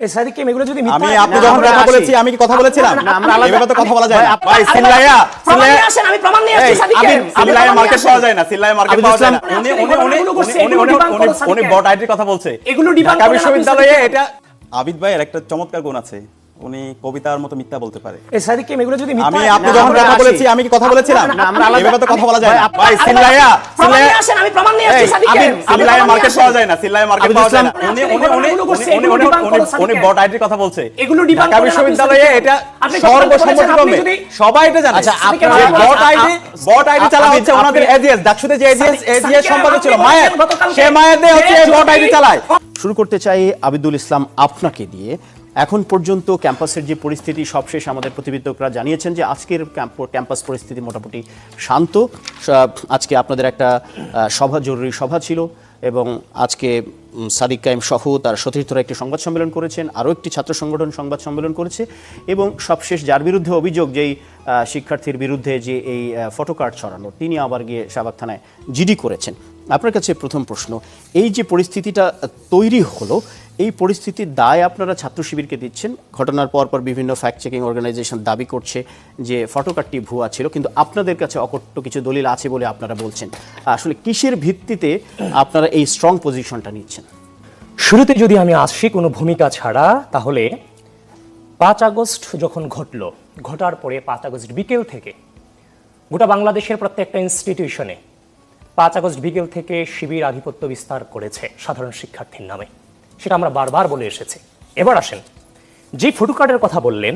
এই সাদিক এগুলো যদি আমি আপনি যখন কথা বলেছি আমি কি কথা বলেছিলাম? এভাবে তো কথা বলা যায় না ভাই। সিল্লাইয়া আসেন, আমি প্রমাণ নিয়ে আসছি সাদিক সিল্লাইয়া মার্কেট পাওয়া যায় না, সিল্লাইয়া মার্কেট পাওয়া যায় না। উনি বট আইডির কথা বলছে। এগুলো ঢাকা বিশ্ববিদ্যালয়ে এটা আবিদ ভাইয়ের একটা চমৎকার গুণ আছে, উনি কবিতার মতো মিথ্যা বলতে পারে। এই সাদিক এগুলো যদি আমি আপনি যখন কথা বলেছি আমি কি কথা বলেছিলাম? এভাবে তো কথা বলা যায় না ভাই। সিল্লাইয়া আসেন, আমি প্রমাণ নিয়ে আসছি সাদিক সিল্লাইয়া মার্কেট পাওয়া যায় না, সিল্লাইয়া মার্কেট পাওয়া যায় না। উনি বট আইডির কথা বলছে। এগুলো ঢাকা বিশ্ববিদ্যালয়ে এটা সর্বসম্মতিক্রমে সবাই এটা জানে। আচ্ছা, বট আইডি চালা হচ্ছে ওনাদের এজিএস, ডাকসুতে যে এজিএস সম্পাদক ছিল মায়ের, সে মায়ের দিয়ে হচ্ছে বট আইডি চালায়। শুরু করতে চাই আবিদুল ইসলাম আপনাকে দিয়ে। এখন পর্যন্ত ক্যাম্পাসের যে পরিস্থিতি সবশেষ আমাদের প্রতিবেদকরা জানিয়েছেন যে আজকের ক্যাম্পাস পরিস্থিতি মোটামুটি শান্ত। আজকে আপনাদের একটা জরুরি সভা ছিল এবং আজকে সাদিক কায়েম সহ তার সতীর্থরা একটি সংবাদ সম্মেলন করেছেন, আরও একটি ছাত্র সংগঠন সংবাদ সম্মেলন করেছে এবং সবশেষ যার বিরুদ্ধে অভিযোগ, যেই শিক্ষার্থীর বিরুদ্ধে যে এই ফটোকার্ড ছড়ানো, তিনি আবার গিয়ে শাহবাগ থানায় জিডি করেছেন। আপনার কাছে প্রথম প্রশ্ন, এই যে পরিস্থিতিটা তৈরি হলো, এই পরিস্থিতির দায় আপনারা ছাত্র শিবিরকে দিচ্ছেন। ঘটনার পর বিভিন্ন ফ্যাক্ট চেকিং অর্গানাইজেশন দাবি করছে যে ফটোকার্ডটি ভুয়া ছিল, কিন্তু আপনাদের কাছে অকট্য কিছু দলিল আছে বলে আপনারা বলছেন। আসলে কিসের ভিত্তিতে আপনারা এই স্ট্রং পজিশনটা নিচ্ছেন? শুরুতে যদি আমি আসি কোনো ভূমিকা ছাড়া, তাহলে 5 আগস্ট যখন ঘটার পরে 5 আগস্ট বিকেল থেকে গোটা বাংলাদেশের প্রত্যেকটা ইনস্টিটিউশনে 5 আগস্ট বিকেল থেকে শিবির আধিপত্য বিস্তার করেছে সাধারণ শিক্ষার্থীর নামে। সেটা আমরা বারবার বলে এসেছি। এবার আসেন, যে ফটোকার্ডের কথা বললেন,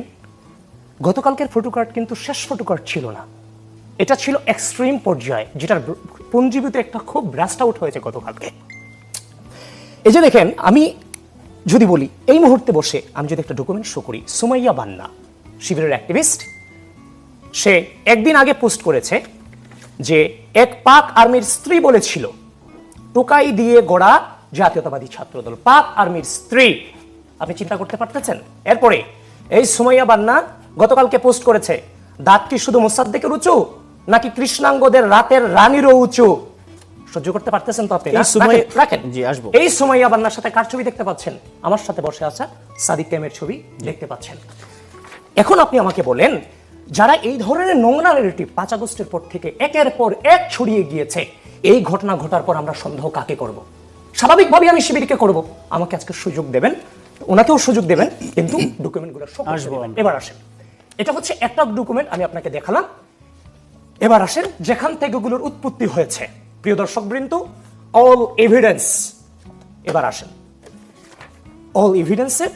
গতকালকের ফটোকার্ড কিন্তু শেষ ফটোকার্ড ছিল না, এটা ছিল এক্সট্রিম পর্যায়ে, যেটার পঞ্জীবিত একটা খুব ব্রাস্ট আউট হয়েছে গতকালকে। এই যে দেখেন, আমি যদি বলি এই মুহূর্তে বসে আমি যদি একটা ডকুমেন্ট শো করি, সুমাইয়া বান্না শিবিরের অ্যাক্টিভিস্ট, সে একদিন আগে পোস্ট করেছে যে এক পাক আর্মির স্ত্রী বলেছিল টোকাই দিয়ে গড়া জাতীয়তাবাদী ছাত্রদল পাক আর্মির স্ত্রী। আপনি চিন্তা করতে পারতেছেন? এরপরে এই সুমাইয়া বান্না গতকালকে পোস্ট করেছে, দাঁত কি শুধু মোসাদ্দেকের উঁচু নাকি কৃষ্ণাঙ্গদের রাতের রানীরও উঁচু? সহ্য করতে পারতেছেন তো আপনি? রাখেন। জি, আসবো। এই সুমাইয়া বান্নার সাথে কার ছবি দেখতে পাচ্ছেন? আমার সাথে বসে আছে সাদিক কায়েমের ছবি দেখতে পাচ্ছেন। এখন আপনি আমাকে বলেন, যারা এই ধরনের নোংরা ন্যারেটিভ 5 আগস্টের পর থেকে একের পর এক ছড়িয়ে গিয়েছে, এই ঘটনা ঘটার পর আমরা সন্দেহ কাকে করব? স্বাভাবিকভাবে আমি শিবিরকে করব। আমাকে আজকে সুযোগ দেবেন, ওনাকেও সুযোগ দেবেন, কিন্তু ডকুমেন্টগুলো আসবো। এবার আসেন, এটা হচ্ছে একটা ডকুমেন্ট আমি আপনাকে দেখালাম। এবার আসেন, যেখান থেকে এগুলোর উৎপত্তি হয়েছে, প্রিয় দর্শকবৃন্দ, অল এভিডেন্স। এবার আসেন, অল এভিডেন্সের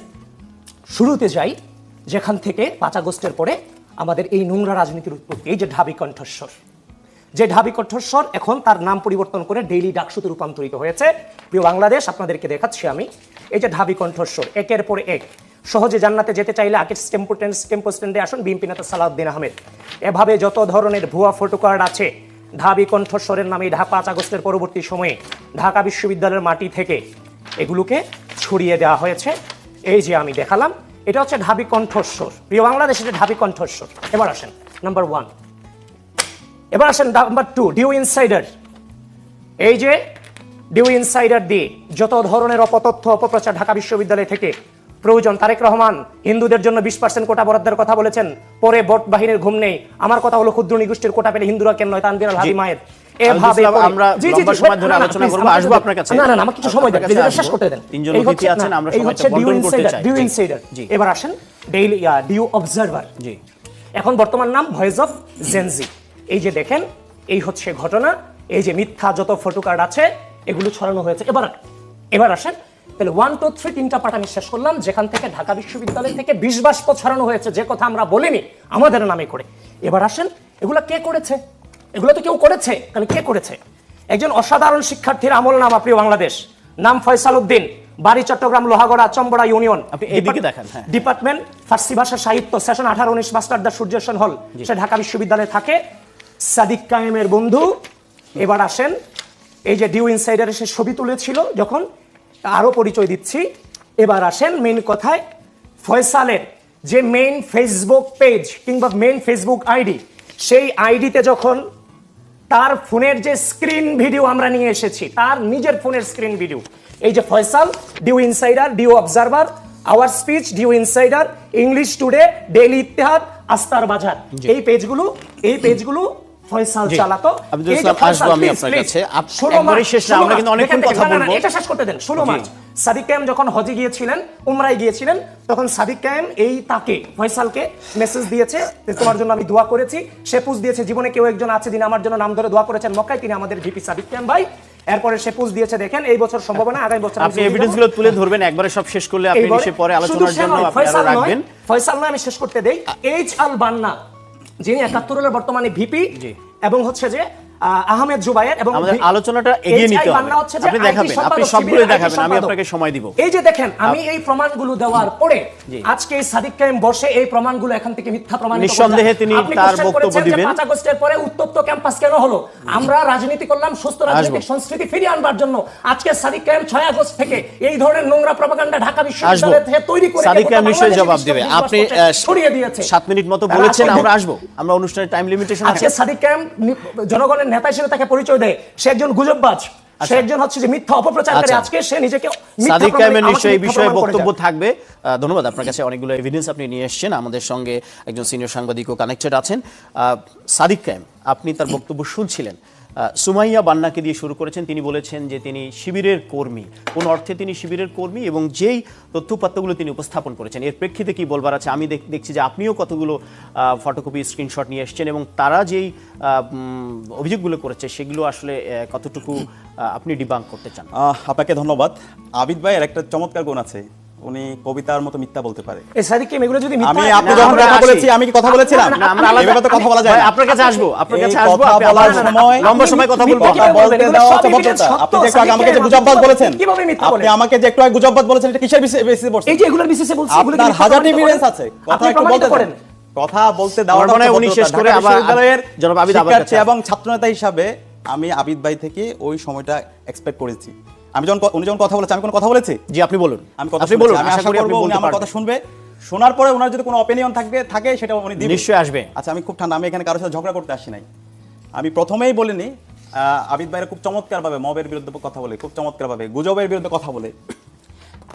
শুরুতে যাই, যেখান থেকে 5 আগস্টের পরে আমাদের এই নোংরা রাজনীতির উৎপত্তি। এই যে ঢাবি কণ্ঠস্বর, যে ঢাবি কণ্ঠস্বর এখন তার নাম পরিবর্তন করে ডেইলি ডাকসুতে রূপান্তরিত হয়েছে। প্রিয় বাংলাদেশ, আপনাদেরকে দেখাচ্ছি আমি। এই যে ঢাবি কণ্ঠস্বর, একের পর এক, সহজে জান্নাতে যেতে চাইলে আকিস টেম্পো স্ট্যান্ডে আসুন, বিএনপি নেতা সালাউদ্দিন আহমেদ। এভাবে যত ধরনের ভুয়া ফটোকার্ড আছে, ঢাবি কণ্ঠস্বরের নামে 5 আগস্টের পরবর্তী সময়ে ঢাকা বিশ্ববিদ্যালয়ের মাটি থেকে এগুলোকে ছড়িয়ে দেওয়া হয়েছে। এই যে আমি দেখালাম, এটা হচ্ছে ঢাবি কণ্ঠস্বর। প্রিয় বাংলাদেশ, এটা ঢাবি কণ্ঠস্বর। এবার আসেন নাম্বার 1। এবার আসেন নাম্বার 2, ডিউ ইনসাইডার। এই যে ডিউ ইনসাইডার দিয়ে যত ধরনের অপতথ্য অপপ্রচার ঢাকা বিশ্ববিদ্যালয় থেকে প্রয়োজন। তারেক রহমান হিন্দুদের জন্য 20% কোটা বরাদ্দের কথা বলেছেন, পরে ভোট বাহিনীর ঘুম নেই। আমার কথা হলো ক্ষুদ্র নিগোষ্ঠীর কোটা পেলে হিন্দুরা কেন নয়? তানভীর আল হাদি মায়ের এভাবে আমরা লম্বা সময় ধরে আলোচনা করব, আসবো আপনার কাছে। না, আমাকে কিছু সময় দেন, ভিডিওটা শেষ করতে দেন। তিনজন অতিথি আছেন, আমরা সময়টা বন্টন করতে চাই। ডিউ ইনসাইডার। এবার আসেন ডেইলি ডিউ অবজারভার। জি, এখন বর্তমান নাম ভয়েস অফ জেনজি। এই যে দেখেন, এই হচ্ছে ঘটনা। এই যে মিথ্যা যত ফটোকার্ড আছে এগুলো ছড়ানো হয়েছে। এবার আসেন, তাহলে 1 2 3 তিনটা পার্ট আমি শেষ করলাম, যেখান থেকে ঢাকা বিশ্ববিদ্যালয় থেকে বিষ বাষ্প ছড়ানো হয়েছে, যে কথা আমরা বলিনি আমাদের নামে করে। এবার আসেন, এগুলো কে করেছে? এগুলো তো কেউ করেছে, কারণ কে করেছে? একজন অসাধারণ শিক্ষার্থীর আমল নামা, প্রিয় বাংলাদেশ, নাম ফয়সাল উদ্দিন, বাড়ি চট্টগ্রাম লোহাগড়া চম্বড়া ইউনিয়ন। আপনি এদিকে দেখেন। ডিপার্টমেন্ট ফার্সি ভাষা সাহিত্য, সেশন 18-19, মাস্টার দা সূর্যসেন হল, সে ঢাকা বিশ্ববিদ্যালয়ে থাকে। সাদিক কায়েমের বন্ধু। এবার আসেন, এই যে ডিউ ইনসাইডারে সে ছবি তুলেছিল যখন, আরো পরিচয় দিচ্ছি। এবার আসেন মেইন কথায়, ফয়সালের যে মেইন ফেসবুক পেজ কিংবা মেইন ফেসবুক আইডি, সেই আইডিতে যখন তার ফোনের যে স্ক্রিন ভিডিও আমরা নিয়ে এসেছি, তার নিজের ফোনের স্ক্রিন ভিডিও, এই যে Faisal DU insider, DU observer, our speech, DU insider, English today, daily Ittehad, আস্তার বাজার, এই পেজগুলো ফয়সাল চালাতো। আব্দুল এই যে ইসলাম, ফয়সাল, আসবো আমি please, আপনার please, কাছে। 16 একবারই মার্চ, শেষ না, আমরা কিন্তু অনেকক্ষণ দেখেন, কথা না, না, না, বলবো। এটা শেষ করতে দেন। 16 মার্চ সাদিক কায়েম যখন হজে গিয়েছিলেন, উমরায় গিয়েছিলেন, তখন সাদিক কায়েম তাকে ফয়সালকে মেসেজ দিয়েছে যে তোমার জন্য আমি দোয়া করেছি। সে পুজ দিয়েছে জীবনে কেউ একজন আছে যিনি আমার জন্য নাম ধরে দোয়া করেছেন মক্কায়, তিনি আমাদের ভিপি সাদিক কায়েম ভাই। এরপরে সে পুজ দিয়েছে, দেখেন এই বছর সম্ভব না, আগামী বছর আপনি এভিডেন্স গুলো তুলে ধরবেন, একবারে সব শেষ করলে আপনি নিশ্চয়ই পরে আলোচনার জন্য আপনি আরো রাখবেন। ফয়সাল নয়, আমি শেষ করতে দেই। এইচ আল বান্না, যিনি 71 এর বর্তমানে ভিপি, এবং হচ্ছে যে আহমেদ জুবায়ের, এবং আমাদের আলোচনাটা এগিয়ে নিতে হবে। আপনি দেখাবেন, আপনি সবগুলো দেখাবেন, আমি আপনাকে সময় দিব। এই যে দেখেন, আমি এই প্রমাণগুলো দেওয়ার পরে আজকে এই সাদিক কায়েম বসে এই প্রমাণগুলো এখান থেকে মিথ্যা প্রমাণিত করছেন। নিঃসন্দেহে তিনি তার বক্তব্য দিবেন। 5 আগস্টের পরে উত্তপ্ত ক্যাম্পাস কেন হলো? আমরা রাজনীতি করলাম সুস্থ রাজনৈতিক সংস্কৃতি ফিরিয়ে আনবার জন্য। আজকে সাদিক কায়েম 6 আগস্ট থেকে এই ধরনের নোংরা প্রপাগান্ডা ঢাকা বিশ্ববিদ্যালয় থেকে তৈরি করে সাদিক কায়েম নিশ্চয়ই জবাব দিবে। আপনি ছড়িয়ে দিয়েছে। 7 মিনিট মতো বলেছেন, আমরা আসবো, আমরা অনুষ্ঠানের টাইম লিমিটেশন আছে। আজকে সাদিক কায়েম জনগণের নেতা হিসেবে তাকে পরিচয় দেয়, সে একজন গুজববাজ, সে একজন হচ্ছে যে মিথ্যা অপপ্রচারকারী। আজকে সে নিজেকে সাদিক কায়েমের নিশ্চয়ই এই বিষয়ে বক্তব্য থাকবে। ধন্যবাদ, আপনার কাছে অনেকগুলো এভিডেন্স আপনি নিয়ে এসেছেন। আমাদের সঙ্গে একজন সিনিয়র সাংবাদিকও কানেক্টেড আছেন। সাদিক কায়েম, আপনি তার বক্তব্য শুনছিলেন। সুমাইয়া বান্নাকে দিয়ে শুরু করেছেন। তিনি বলেছেন যে তিনি শিবিরের কর্মী, কোন অর্থে তিনি শিবিরের কর্মী, এবং যেই তথ্যপাত্রগুলো তিনি উপস্থাপন করেছেন এর প্রেক্ষিতে কি বলবার আছে। আমি দেখছি যে আপনিও কতগুলো ফটোকপি স্ক্রিনশট নিয়ে এসেছেন, এবং তারা যেই অভিযোগগুলো করেছে সেগুলো আসলে কতটুকু আপনি ডিবাঙ্ক করতে চান। আপনাকে ধন্যবাদ। আবিদ ভাইয়ের একটা চমৎকার গুণ আছে, উনি কবিতার মতো মিথ্যা বলতে পারে। এই সাদিক কায়েম এগুলো যদি আমি আপনি যখন কথা বলেছি, আমি কি কথা বলেছিলাম? না, আমরা আলাদা এভাবে তো কথা বলা যায় না। আপনার কাছে আসবো, আপনার কাছে এই আসবো। কথা আপনি বলার আপনার সময় লম্বা সময় কথা বলবো। কথা বলতে দেওয়া হচ্ছে ভদ্রতা। আপনি যে একটু আগে আমাকে যে গুজববাজ বলেছেন, আপনি আমাকে যে একটু আগে গুজববাজ বলেছেন, এটা কিসের বেসিসে বলছেন? এই যে এগুলোর বিশেষে বলছি, এগুলো আপনার হাজার এভিডেন্স আছে, কথা একটু বলতে দেন। কথা বলতে দেওয়াটা মানে উনি শেষ করে আবার জনাব আবিদ আবার শিক্ষার্থী এবং ছাত্রনেতা হিসাবে আমি আবিদ ভাই থেকে ওই সময়টা এক্সপেক্ট করেছি। আমি যখন উনি যখন কথা বলেছে, আমি কোনো কথা বলেছি? জি, আপনি বলুন। আমি কথা বলুন, আমি আশা করব উনি আমার কথা শুনবে। শোনার পরে ওনার যদি কোনো অপিনিয়ন থাকে সেটা উনি দিবেন, নিশ্চয়ই আসবে। আচ্ছা, আমি খুব ঠান্ডা, আমি এখানে কারোর সাথে ঝগড়া করতে আসি নাই। আমি প্রথমেই বলিনি, আবিদ ভাইরা খুব চমৎকারভাবে মবের বিরুদ্ধে কথা বলে, খুব চমৎকারভাবে গুজবের বিরুদ্ধে কথা বলে।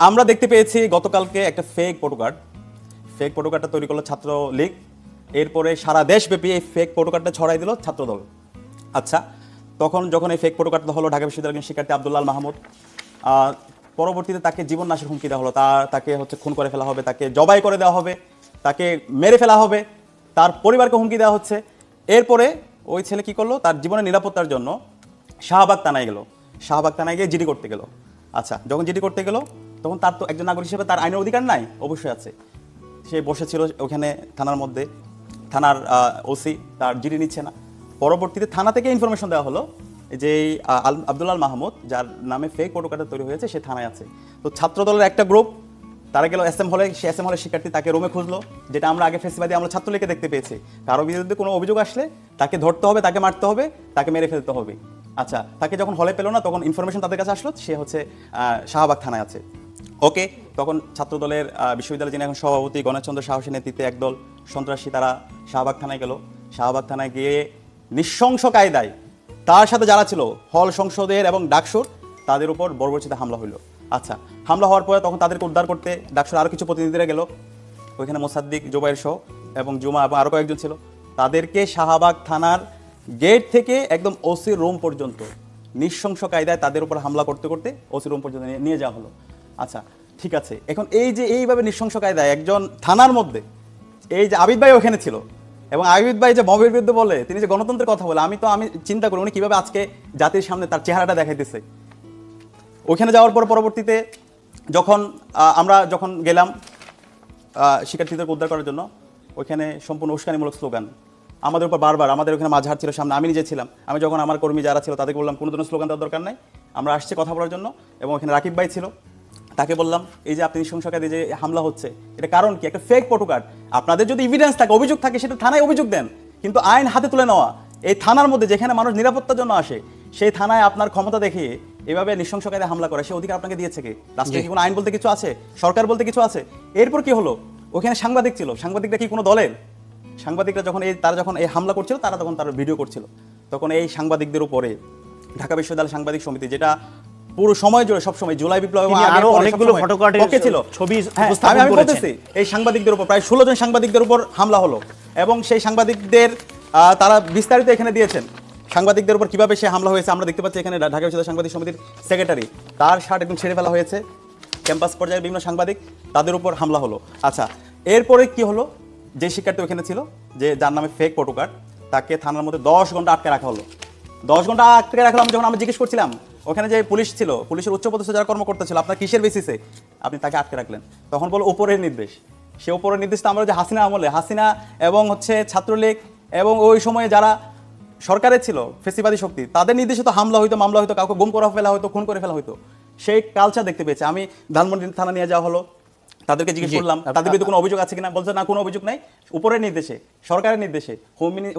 আমরা দেখতে পেয়েছি গতকালকে একটা ফেক ফটোকার্ডটা তৈরি করলো ছাত্র লীগ। এরপরে সারা দেশব্যাপী এই ফেক ফটোকার্ডটা ছড়াই দিল ছাত্রদল। আচ্ছা, তখন যখন এই ফেক ফটোকার্ডটা হলো, ঢাকা বিশ্ববিদ্যালয়ের শিক্ষার্থী আব্দুল্লাহ মাহমুদ, পরবর্তীতে তাকে জীবন নাশের হুমকি দেওয়া হলো। তাকে হচ্ছে খুন করে ফেলা হবে, তাকে জবাই করে দেওয়া হবে, তাকে মেরে ফেলা হবে, তার পরিবারকে হুমকি দেওয়া হচ্ছে। এরপরে ওই ছেলে কি করলো, তার জীবনের নিরাপত্তার জন্য শাহবাগ থানায় গেল। শাহবাগ থানায় গিয়ে জিডি করতে গেল। আচ্ছা, যখন জিডি করতে গেল, তখন তার তো একজন নাগরিক হিসেবে তার আইনের অধিকার নাই? অবশ্যই আছে। সে বসেছিল ওখানে থানার মধ্যে, থানার ওসি তার জিডি নিচ্ছে না। পরবর্তীতে থানা থেকে ইনফরমেশন দেওয়া হলো যে আব্দুল্লাহ মাহমুদ, যার নামে ফেক ফটোকার্ড তৈরি হয়েছে, সে থানায় আছে। তো ছাত্র দলের একটা গ্রুপ তারা গেল এসএম হলে, সে এসএম হলের শিক্ষার্থী তাকে রুমে খুঁজলো, যেটা আমরা আগে ফেসিবাদী আমরা ছাত্রলীগকে দেখতে পেয়েছি। কারো বিরুদ্ধে কোনো অভিযোগ আসলে তাকে ধরতে হবে, তাকে মারতে হবে, তাকে মেরে ফেলতে হবে। আচ্ছা, তাকে যখন হলে পেলো না, তখন ইনফরমেশন তাদের কাছে আসলো সে হচ্ছে শাহবাগ থানায় আছে। ওকে, তখন ছাত্র দলের বিশ্ববিদ্যালয়ের যিনি এখন সভাপতি গণেশচন্দ্র সাহসী নেতৃত্বে একদল সন্ত্রাসী তারা শাহবাগ থানায় গেল। শাহবাগ থানায় গিয়ে নৃশংস কায়দায় তার সাথে যারা ছিল হল সংসদের এবং ডাকসুর, তাদের উপর বর্বরচিত হামলা হইল। আচ্ছা, হামলা হওয়ার পরে তখন তাদেরকে উদ্ধার করতে ডাকসুর আরও কিছু প্রতিনিধিরা গেল। ওইখানে মোসাদ্দিক, জুবাইর সহ এবং জুমা এবং আরও কয়েকজন ছিল। তাদেরকে শাহবাগ থানার গেট থেকে একদম ওসির রুম পর্যন্ত নৃশংস কায়দায় তাদের উপর হামলা করতে করতে ওসির রুম পর্যন্ত নিয়ে যাওয়া হলো। আচ্ছা, ঠিক আছে, এখন এই যে এইভাবে নৃশংস কায়দায় একজন থানার মধ্যে, এই যে আবিদ ভাই ওখানে ছিল, এবং আবিদ ভাই যে মবের বিরুদ্ধে বলে, তিনি যে গণতন্ত্রের কথা বলে, আমি চিন্তা করি উনি কিভাবে আজকে জাতির সামনে তার চেহারাটা দেখাইতেছে। ওইখানে যাওয়ার পর পরবর্তীতে আমরা যখন গেলাম শিক্ষার্থীদের উদ্ধার করার জন্য, ওইখানে সম্পূর্ণ উস্কানিমূলক স্লোগান আমাদের উপর বারবার। আমাদের ওখানে মাঝহার ছিল সামনে, আমি নিজে ছিলাম। আমি যখন আমার কর্মী যারা ছিল তাদেরকে বললাম কোনো ধরনের স্লোগান দেওয়ার দরকার নাই, আমরা আসছি কথা বলার জন্য। এবং ওখানে রাকিব ভাই ছিল, তাকে বললাম এই যে আপনি নৃশংসকারী যে হামলা হচ্ছে, এটা কারণ কি? একটা ফেক ফটোকার্ড। আপনাদের যদি এভিডেন্স থাকে, অভিযোগ থাকে, সেটা থানায় অভিযোগ দেন, কিন্তু আইন হাতে তুলে নেওয়া এই থানার মধ্যে, যেখানে মানুষ নিরাপত্তার জন্য আসে, সেই থানায় আপনার ক্ষমতা দেখিয়ে এভাবে নৃশংসকারী হামলা করে, সে অধিকার আপনাকে দিয়েছে কে? রাষ্ট্রে কি কোনো আইন বলতে কিছু আছে? সরকার বলতে কিছু আছে? এরপর কি হলো? ওখানে সাংবাদিক ছিল, সাংবাদিকরা কি কোনো দলের? সাংবাদিকরা তারা যখন এই হামলা করছিল, তখন তারা ভিডিও করছিল। তখন এই সাংবাদিকদের উপরে ঢাকা বিশ্ববিদ্যালয় সাংবাদিক সমিতি, যেটা পুরো সময় জুড়ে সবসময় জুলাই বিপ্লব এবং তিনি আগের আরো পরে অনেকগুলো সবসময় ফটোকার্টের পক্ষে ছিল। ছবি হ্যাঁ, উপস্থাপন আমি করেছেন। বলতেছি এই সাংবাদিকদের উপর প্রায় 16 জন সাংবাদিকদের উপর হামলা হলো এবং সেই সাংবাদিকদের তারা বিস্তারিত এখানে দিয়েছেন সাংবাদিকদের উপর কিভাবে সে হামলা হয়েছে। আমরা দেখতে পাচ্ছি এখানে ঢাকা বিশ্ববিদ্যালয় সাংবাদিক সমিতির সেক্রেটারি, তার শার্ট একদম ছেড়ে ফেলা হয়েছে। ক্যাম্পাস পর্যায়ে বিভিন্ন সাংবাদিক, তাদের উপর হামলা হলো। আচ্ছা, এরপরে কি হলো? যে শিক্ষার্থী ওখানে ছিল, যে যার নামে ফেক ফটো কার্ড, তাকে থানার মধ্যে 10 ঘন্টা আটকে রাখা হলো। 10 ঘন্টা আটকে রাখলাম। যখন আমি জিজ্ঞেস করছিলাম ওখানে যে পুলিশ ছিল, পুলিশের উচ্চপদস্থ যারা কর্মকর্তা ছিল, আপনার কিসের বেসিসে আপনি তাকে আটকে রাখলেন? তখন বলো উপরের নির্দেশ। সে উপরের নির্দেশ তো আমরা যে হাসিনা আমলে, হাসিনা এবং হচ্ছে ছাত্রলীগ এবং ওই সময়ে যারা সরকারে ছিল ফেসিবাদী শক্তি, তাদের নির্দেশে তো হামলা হইতো, মামলা হইতো, কাউকে গুম করা ফেলা হইতো, খুন করে ফেলা হইতো। সেই কালচার দেখতে পেয়েছে। আমি ধানমন্ডি থানা নিয়ে যাওয়া হলো, তাদেরকে জিজ্ঞেস করলাম তাদের বিরুদ্ধে কোনো অভিযোগ আছে কিনা। বলছে না, কোনো অভিযোগ নাই। উপরের নির্দেশে, সরকারের নির্দেশে,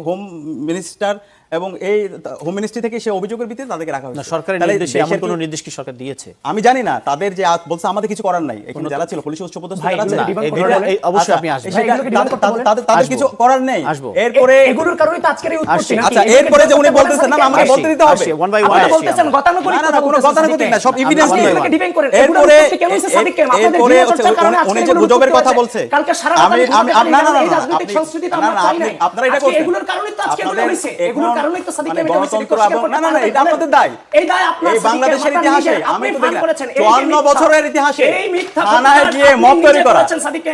হোম মিনিস্টার এবং এই হোম মিনিস্ট্রি থেকে সেই অভিযোগের ভিত্তিতে তাদেরকে রাখা না, হয়েছে। সরকারের তাহলে নির্দেশে এমন দেশের কোনো কি- নির্দেশ কি সরকার দিয়েছে? আমি জানি না। তাদের যে বলছে আমাদের কিছু করার নাই, এখানে যারা ছিল পুলিশ উচ্চপদস্থ ভাই, যারা আছে, এগুলো demand এই করতে এটা- বলেন। এই অবশ্যই আচ্ছা, আপনি আসবেন। ভাই, এগুলোকে demand করতে বলেন। তাদের আসবো। কিছু করার নেই। আসবো। এরপরে এগুলোর কারণেই তো আজকের এই উৎপত্তি আসছি। নাকি? আচ্ছা, এগুলোকে এরপরে যে demand উনি করতে বলেন বলতেছেন না, সাদিক আমাকে ভাই। বলতে দিতে হবে। আসছি, one by one আপনি আসছি বলতেছেন আমরা। গতানুগতিক না, না, কথা কোনো বলতেছেন গতানুগতিক সাদিককে। না, সব evidence আপনি নিয়ে। এগুলোকে debate করেন। এরপরে এগুলোর উৎপত্তি কেন হয়েছে সাদিককে? আপনাদের এরপরে জিয়া চর্চার কারণে আজকে উনি যে এগুলোর গুজবের উৎপত্তি কথা হয়েছে। বলছে, কালকে সারা আমি রাত আমি আপনি না না না এই না, রাজনৈতিক আপনি সংস্কৃতি তো না আমরা না, চাই আপনি নাই। আপনারা এটা আজকে করছেন। এগুলোর কারণেই তো আজকে এগুলো আপনাদের হয়েছে। এগুলোর এখন কারণেই তো সাদিককে মানে এটা হয়েছে। গণতন্ত্র স্বীকার এবং করতে না না না, পারেন এটা বলেন। আপনাদের দায়। এই দায় আপনার এই সাদিককে বাংলাদেশের মাথা ইতিহাসে নিয়ে আমি আপনি তো ফান দেখলাম করেছেন। এই যে 54 মিথ্যা। বছরের ইতিহাসে এই মিথ্যা থানায় কথা গিয়ে আপনি মব নিজে তৈরি করা। করেছেন সাদিককে।